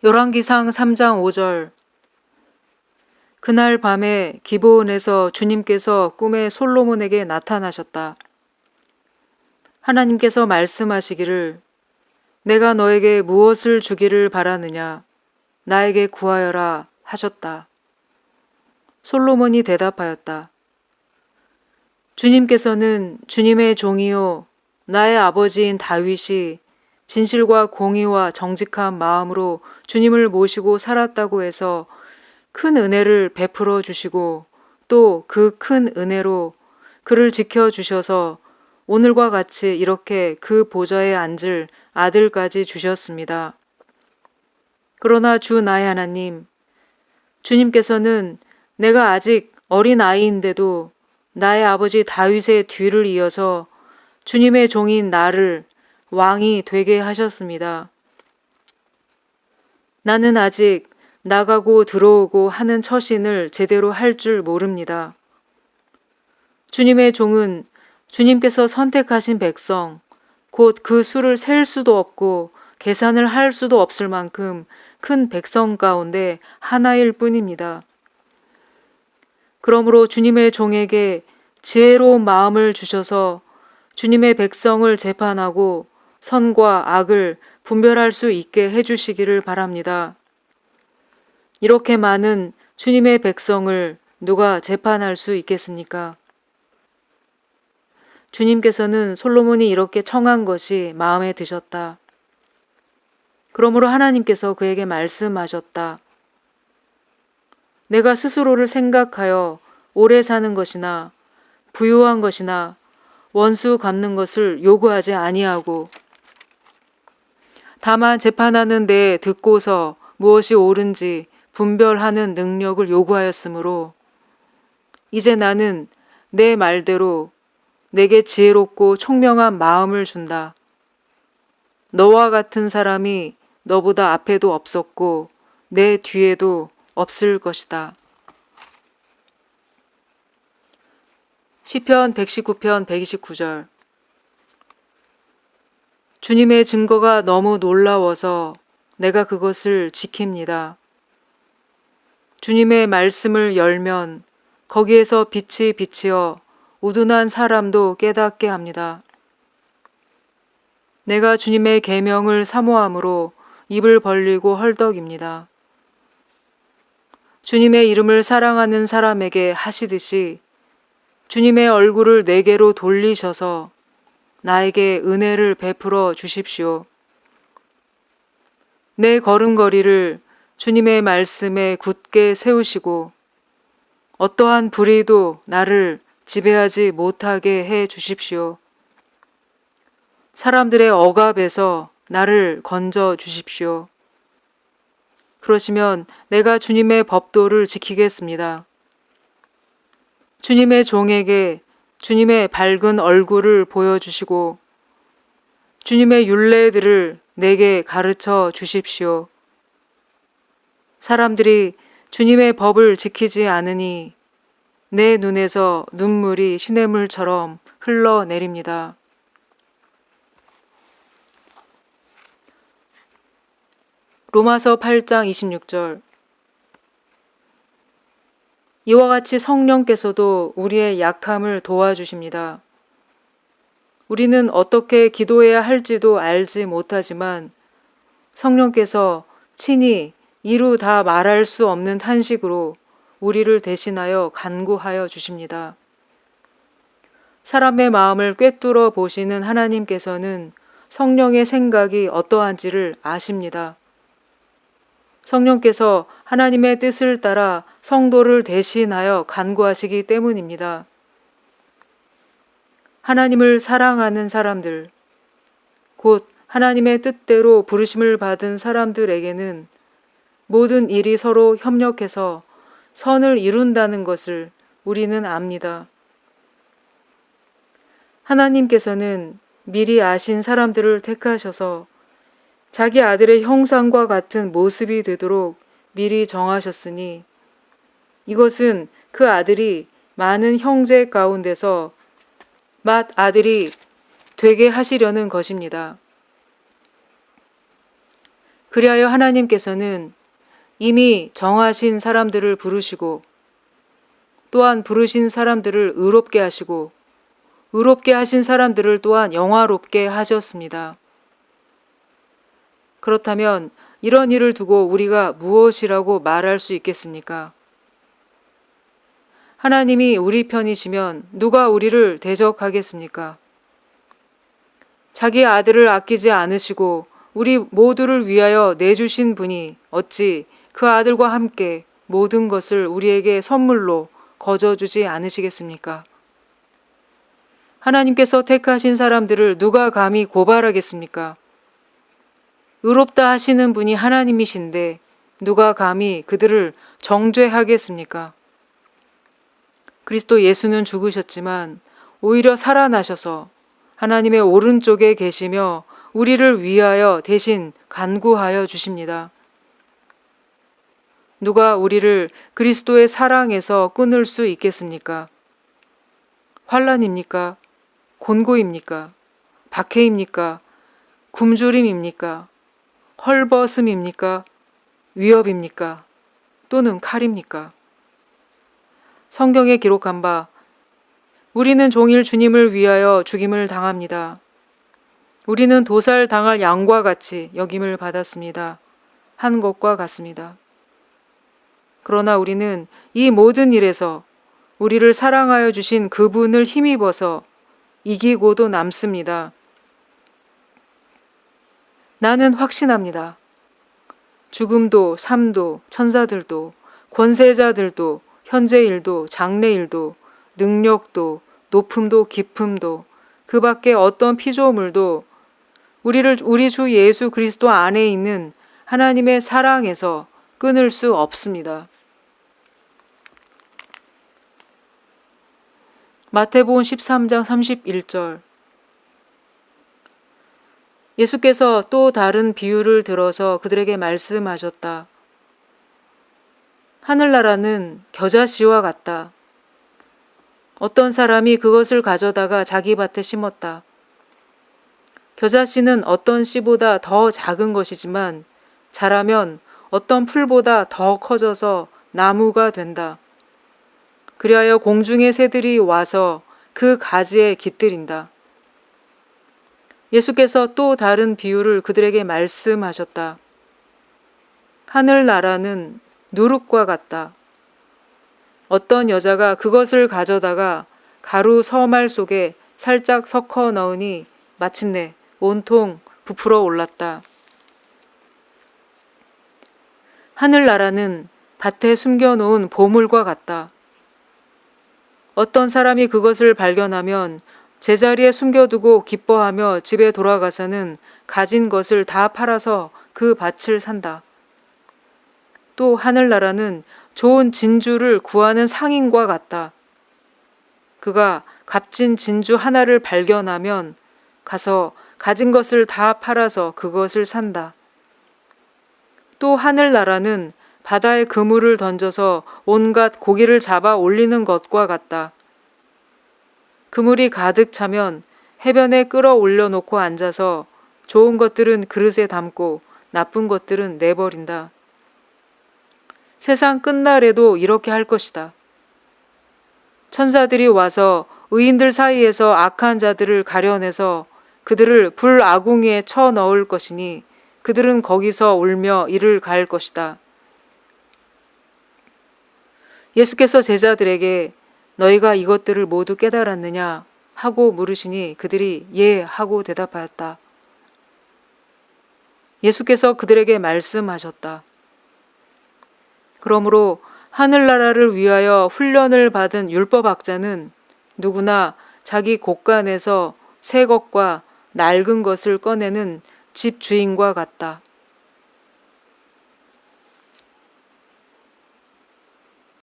열왕기상 3장 5절. 그날 밤에 기브온에서 주님께서 꿈에 솔로몬에게 나타나셨다. 하나님께서 말씀하시기를 내가 너에게 무엇을 주기를 바라느냐 나에게 구하여라 하셨다. 솔로몬이 대답하였다. 주님께서는 주님의 종이요 나의 아버지인 다윗이 진실과 공의와 정직한 마음으로 주님을 모시고 살았다고 해서 큰 은혜를 베풀어 주시고 또 그 큰 은혜로 그를 지켜주셔서 오늘과 같이 이렇게 그 보좌에 앉을 아들까지 주셨습니다. 그러나 주 나의 하나님, 주님께서는 내가 아직 어린 아이인데도 나의 아버지 다윗의 뒤를 이어서 주님의 종인 나를 왕이 되게 하셨습니다. 나는 아직 나가고 들어오고 하는 처신을 제대로 할 줄 모릅니다. 주님의 종은 주님께서 선택하신 백성, 곧 그 수를 셀 수도 없고 계산을 할 수도 없을 만큼 큰 백성 가운데 하나일 뿐입니다. 그러므로 주님의 종에게 지혜로운 마음을 주셔서 주님의 백성을 재판하고 선과 악을 분별할 수 있게 해주시기를 바랍니다. 이렇게 많은 주님의 백성을 누가 재판할 수 있겠습니까? 주님께서는 솔로몬이 이렇게 청한 것이 마음에 드셨다. 그러므로 하나님께서 그에게 말씀하셨다. 내가 스스로를 생각하여 오래 사는 것이나 부유한 것이나 원수 갚는 것을 요구하지 아니하고 다만 재판하는 데 듣고서 무엇이 옳은지 분별하는 능력을 요구하였으므로 이제 나는 내 말대로 내게 지혜롭고 총명한 마음을 준다. 너와 같은 사람이 너보다 앞에도 없었고 내 뒤에도 없을 것이다. 시편 119편 129절. 주님의 증거가 너무 놀라워서 내가 그것을 지킵니다. 주님의 말씀을 열면 거기에서 빛이 비치어 우둔한 사람도 깨닫게 합니다. 내가 주님의 계명을 사모함으로 입을 벌리고 헐떡입니다. 주님의 이름을 사랑하는 사람에게 하시듯이 주님의 얼굴을 내게로 돌리셔서 나에게 은혜를 베풀어 주십시오. 내 걸음걸이를 주님의 말씀에 굳게 세우시고 어떠한 불의도 나를 지배하지 못하게 해 주십시오. 사람들의 억압에서 나를 건져 주십시오. 그러시면 내가 주님의 법도를 지키겠습니다. 주님의 종에게 주님의 밝은 얼굴을 보여주시고 주님의 율례들을 내게 가르쳐 주십시오. 사람들이 주님의 법을 지키지 않으니 내 눈에서 눈물이 시냇물처럼 흘러내립니다. 로마서 8장 26절. 이와 같이 성령께서도 우리의 약함을 도와주십니다. 우리는 어떻게 기도해야 할지도 알지 못하지만 성령께서 친히 이루 다 말할 수 없는 탄식으로 우리를 대신하여 간구하여 주십니다. 사람의 마음을 꿰뚫어 보시는 하나님께서는 성령의 생각이 어떠한지를 아십니다. 성령께서 하나님의 뜻을 따라 성도를 대신하여 간구하시기 때문입니다. 하나님을 사랑하는 사람들, 곧 하나님의 뜻대로 부르심을 받은 사람들에게는 모든 일이 서로 협력해서 선을 이룬다는 것을 우리는 압니다. 하나님께서는 미리 아신 사람들을 택하셔서 자기 아들의 형상과 같은 모습이 되도록 미리 정하셨으니 이것은 그 아들이 많은 형제 가운데서 맏아들이 되게 하시려는 것입니다. 그리하여 하나님께서는 이미 정하신 사람들을 부르시고 또한 부르신 사람들을 의롭게 하시고 의롭게 하신 사람들을 또한 영화롭게 하셨습니다. 그렇다면 이런 일을 두고 우리가 무엇이라고 말할 수 있겠습니까? 하나님이 우리 편이시면 누가 우리를 대적하겠습니까? 자기 아들을 아끼지 않으시고 우리 모두를 위하여 내주신 분이 어찌 그 아들과 함께 모든 것을 우리에게 선물로 거저주지 않으시겠습니까? 하나님께서 택하신 사람들을 누가 감히 고발하겠습니까? 의롭다 하시는 분이 하나님이신데 누가 감히 그들을 정죄하겠습니까? 그리스도 예수는 죽으셨지만 오히려 살아나셔서 하나님의 오른쪽에 계시며 우리를 위하여 대신 간구하여 주십니다. 누가 우리를 그리스도의 사랑에서 끊을 수 있겠습니까? 환난입니까? 곤고입니까? 박해입니까? 굶주림입니까? 헐벗음입니까? 위협입니까? 또는 칼입니까? 성경에 기록한 바 우리는 종일 주님을 위하여 죽임을 당합니다. 우리는 도살 당할 양과 같이 여김을 받았습니다. 한 것과 같습니다. 그러나 우리는 이 모든 일에서 우리를 사랑하여 주신 그분을 힘입어서 이기고도 남습니다. 나는 확신합니다. 죽음도 삶도 천사들도 권세자들도 현재일도 장래일도 능력도 높음도 깊음도 그 밖에 어떤 피조물도 우리 주 예수 그리스도 안에 있는 하나님의 사랑에서 끊을 수 없습니다. 마태복음 13장 31절 예수께서 또 다른 비유를 들어서 그들에게 말씀하셨다. 하늘나라는 겨자씨와 같다. 어떤 사람이 그것을 가져다가 자기 밭에 심었다. 겨자씨는 어떤 씨보다 더 작은 것이지만 자라면 어떤 풀보다 더 커져서 나무가 된다. 그리하여 공중의 새들이 와서 그 가지에 깃들인다. 예수께서 또 다른 비유를 그들에게 말씀하셨다. 하늘나라는 누룩과 같다. 어떤 여자가 그것을 가져다가 가루 서말 속에 살짝 섞어 넣으니 마침내 온통 부풀어 올랐다. 하늘나라는 밭에 숨겨놓은 보물과 같다. 어떤 사람이 그것을 발견하면 제자리에 숨겨두고 기뻐하며 집에 돌아가서는 가진 것을 다 팔아서 그 밭을 산다. 또 하늘나라는 좋은 진주를 구하는 상인과 같다. 그가 값진 진주 하나를 발견하면 가서 가진 것을 다 팔아서 그것을 산다. 또 하늘나라는 바다에 그물을 던져서 온갖 고기를 잡아 올리는 것과 같다. 그물이 가득 차면 해변에 끌어올려 놓고 앉아서 좋은 것들은 그릇에 담고 나쁜 것들은 내버린다. 세상 끝날에도 이렇게 할 것이다. 천사들이 와서 의인들 사이에서 악한 자들을 가려내서 그들을 불 아궁이에 쳐 넣을 것이니 그들은 거기서 울며 이를 가할 것이다. 예수께서 제자들에게 너희가 이것들을 모두 깨달았느냐 하고 물으시니 그들이 예 하고 대답하였다. 예수께서 그들에게 말씀하셨다. 그러므로 하늘나라를 위하여 훈련을 받은 율법학자는 누구나 자기 곳간에서 새 것과 낡은 것을 꺼내는 집 주인과 같다.